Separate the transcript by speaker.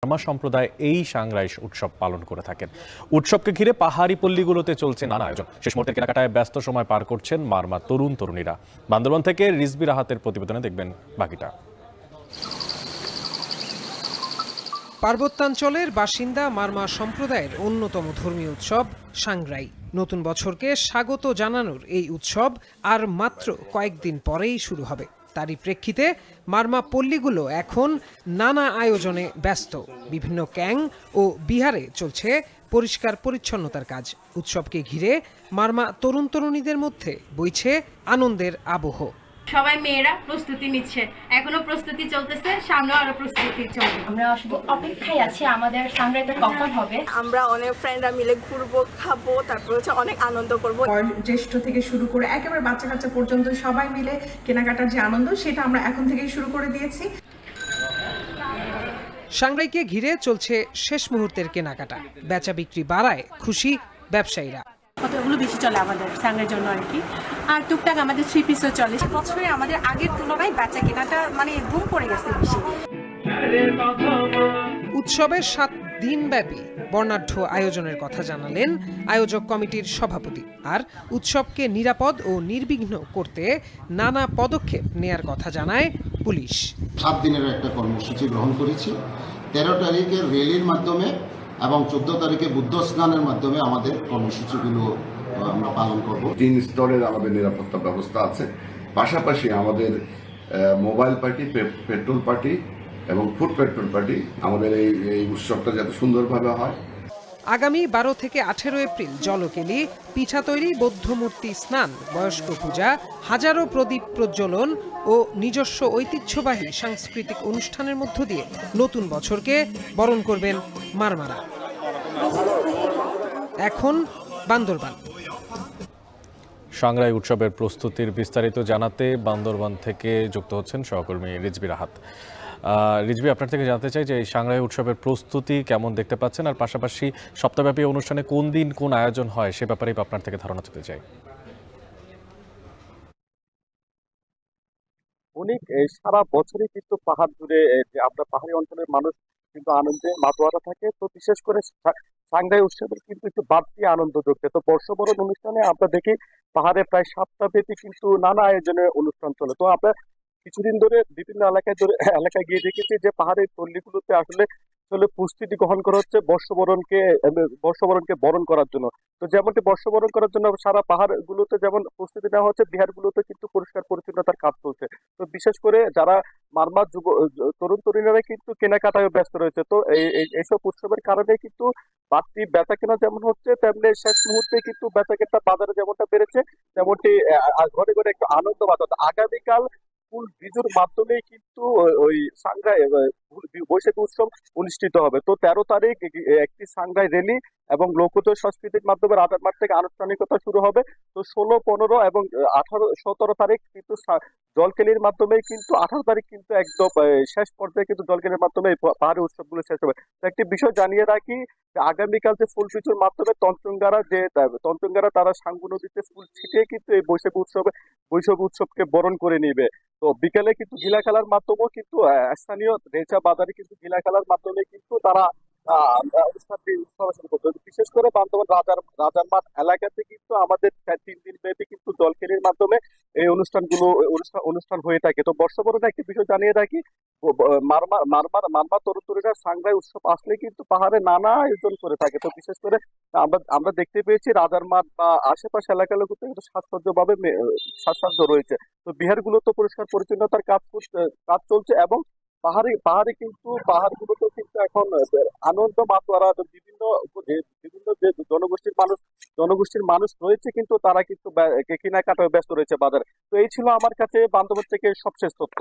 Speaker 1: মারমা সম্প্রদায় এই সাংরাইশ উৎসব পালন করে থাকেন। উৎসবকে ঘিরে পাহাড়ি পল্লীগুলোতে চলছে নানা আয়োজন। শেষ মুহূর্তের কেনাকাটায় ব্যস্ত সময় পার করছেন মারমা তরুণ তরুণীরা। বান্দরবান থেকে রিজবি রাহাতের প্রতিবেদনে দেখবেন বাকিটা।
Speaker 2: পার্বত্যাঞ্চলের বাসিন্দা মারমা সম্প্রদায়ের অন্যতম ধর্মীয় উৎসব সাংগ্রাই। নতুন বছরকে স্বাগত জানানোর এই উৎসব আর মাত্র কয়েকদিন পরেই শুরু হবে। তারই প্রেক্ষিতে মারমা পল্লীগুলো এখন নানা আয়োজনে ব্যস্ত। বিভিন্ন ক্যাং ও বিহারে চলছে পরিষ্কার পরিচ্ছন্নতার কাজ। উৎসবকে ঘিরে মারমা তরুণ তরুণীদের মধ্যে বইছে আনন্দের আবহ।
Speaker 3: সবাই মেয়েরা প্রস্তুতি নিচ্ছে, এখনো প্রস্তুতি চলতেছে, সামনে আরো প্রস্তুতি চলবে।
Speaker 4: আমরা শুধু অপেক্ষায় আছি আমাদের সাংগ্রাইটা কখন হবে।
Speaker 5: আমরা অনেক ফ্রেন্ডরা মিলে ঘুরবো, খাবো, তারপর হচ্ছে অনেক আনন্দ করবো।
Speaker 6: জ্যেষ্ঠ থেকে শুরু করে একেবারে বাচ্চা কাচ্চা পর্যন্ত সবাই মিলে কেনাকাটার যে আনন্দ সেটা আমরা এখন থেকেই শুরু করে দিয়েছি।
Speaker 2: সাংগ্রাইকে ঘিরে চলছে শেষ মুহূর্তের কেনাকাটা। বেচা বিক্রি বাড়ায় খুশি ব্যবসায়ীরা।
Speaker 7: কতগুলো বেশি চলে আমাদের সাংগ্রাইয়ের জন্য আর কি, আর টুকটাক আমাদের 3 পিসও চলে।
Speaker 8: বছরে আমাদের আগের তুলনায় বেচা কেনাটা বুম পড়ে গেছে বেশি।
Speaker 2: উৎসবের 7 দিনব্যাপী বর্ণাঢ্য আয়োজনের কথা জানালেন আয়োজক কমিটির সভাপতি। আর উৎসবকে নিরাপদ ও নির্বিঘ্ন করতে নানা পদক্ষেপ নেয়ার কথা জানায় পুলিশ।
Speaker 9: 7 দিনের একটা কর্মসূচি গ্রহণ করেছি। 13 তারিখের র্যালির মাধ্যমে এবং 14 তারিখে বুদ্ধ স্নানের মাধ্যমে আমাদের কর্মসূচিগুলো আমরা পালন করব।
Speaker 10: 3 স্তরের আমাদের নিরাপত্তা ব্যবস্থা আছে। পাশাপাশি আমাদের মোবাইল পার্টি, পেট্রোল পার্টি এবং ফুড পেট্রোল পার্টি আমাদের এই উৎসবটা যাতে সুন্দরভাবে হয়।
Speaker 2: আগামী 12 থেকে 18 এপ্রিল জলকেলি, পিঠা তৈরি, বৌদ্ধ মূর্তি স্নান, বয়স্ক পূজা, হাজারো প্রদীপ প্রজ্বলন ও নিজস্ব ঐতিহ্যবাহী সাংস্কৃতিক অনুষ্ঠানের মধ্য দিয়ে নতুন বছরকে বরণ করবেন মারমারা। এখন বান্দরবান।
Speaker 1: সাংগ্রাই উৎসবের প্রস্তুতির বিস্তারিত জানাতে বান্দরবান থেকে যুক্ত হচ্ছেন সহকর্মী রিজবি রাহাত। রিজবি, আপনার থেকে জানতে চাই যে এই সাংগ্রাই উৎসবের প্রস্তুতি কেমন দেখতে পাচ্ছেন, আর পাশাপাশি সপ্তাহব্যাপী অনুষ্ঠানে কোন দিন কোন আয়োজন হয় সে ব্যাপারেই আপনার থেকে ধারণা পেতে চাই।
Speaker 11: অনেক সারা বছরই কিন্তু পাহাড় জুড়ে যে আমরা পাহাড়ি অঞ্চলের মানুষ কিন্তু আনন্দে মাতোয়ারা থাকে। তো বিশেষ করে সাংগ্রাই উৎসবের কিন্তু একটু বাড়তি আনন্দ যোগছে। তো বর্ষবরণ অনুষ্ঠানে আমরা দেখি পাহাড়ে প্রায় 7টা ব্যাপী কিন্তু নানা আয়োজনের অনুষ্ঠান চলে। তো আমরা কিছুদিন ধরে বিভিন্ন এলাকায় গিয়ে দেখেছি যে পাহাড়ের পল্লীগুলোতে আসলে প্রস্তুতি গ্রহণ করা হচ্ছে বর্ষবরণকে বরণ করার জন্য। তো যেমনটি বর্ষবরণ করার জন্য সারা পাহাড় গুলোতে যেমন প্রস্তুতি নেওয়া হচ্ছে, বিহার গুলোতে কিন্তু পরিষ্কার পরিচ্ছন্নতার কাজ চলছে। তো বিশেষ করে যারা মারমা তরুণ তরুণীরা কিন্তু কেনাকাটায় ব্যস্ত রয়েছে। তো এইসব উৎসবের কারণে কিন্তু বাড়তি বেচা কেনা যেমন হচ্ছে, তেমনি শেষ মুহূর্তে কিন্তু বেচা কেনা বাজারে যেমনটা বেড়েছে, তেমনটি ঘরে ঘরে একটু আনন্দ বাজার। আগামীকাল ফুল বিজুর মাধ্যমে কিন্তু ওই সাংগ্রাই বৈশাখী উৎসব অনুষ্ঠিত হবে। তো 13 তারিখ একটি সাংগ্রাই র্যালি এবং লোকজ সংস্কৃতির মাধ্যমে রাজার মাঠ থেকে আনুষ্ঠানিকতা শুরু হবে। তো 16, 15 এবং 18, 17 তারিখ কিন্তু জলকেলির মাধ্যমে কিন্তু 18 তারিখ কিন্তু একদম শেষ পর্যায়ে কিন্তু জলকেলির মাধ্যমে পাহাড়ি উৎসবগুলো শেষ হবে। তো একটি বিষয় জানিয়ে রাখি যে আগামীকাল যে ফুল পিছুর মাধ্যমে তঞ্চঙ্গারা তারা সাঙ্গু নদীতে ফুল ছিটিয়ে কিন্তু এই বৈশাখী উৎসবকে বরণ করে নিবে। তো বিকেলে কিন্তু গিলা খেলার মাধ্যমেও কিন্তু স্থানীয় রেচা বাজারে কিন্তু গিলা খেলার মাধ্যমে কিন্তু তারা অনুষ্ঠানটি উৎসব করবে। বিশেষ করে বান্দরবান রাজার মাঠ এলাকাতে কিন্তু আমাদের 3 দিন ব্যাপী কিন্তু জলকেলির মাধ্যমে এই অনুষ্ঠান হয়ে থাকে। তো বর্ষবরণে একটি বিষয় জানিয়ে রাখি, মারমা তরুণ তরুণীরা সাংগ্রাই উৎসব আসলে কিন্তু পাহাড়ে নানা আয়োজন করে থাকে। তো বিশেষ করে আমরা দেখতে পেয়েছি রাজার মাঠ বা আশেপাশে এলাকাগুলোতে কিন্তু সাজসজ্জা রয়েছে। তো বিহার গুলোতে পরিষ্কার পরিচ্ছন্নতার কাজ চলছে এবং পাহাড়গুলোতেও কিন্তু এখন আনন্দ মাতোয়ারা বিভিন্ন যে জনগোষ্ঠীর মানুষ রয়েছে কিন্তু তারা কিন্তু কেনাকাটায় ব্যস্ত রয়েছে বাজারে। তো এই ছিল আমার কাছে বান্দরবান থেকে সবশেষ তথ্য।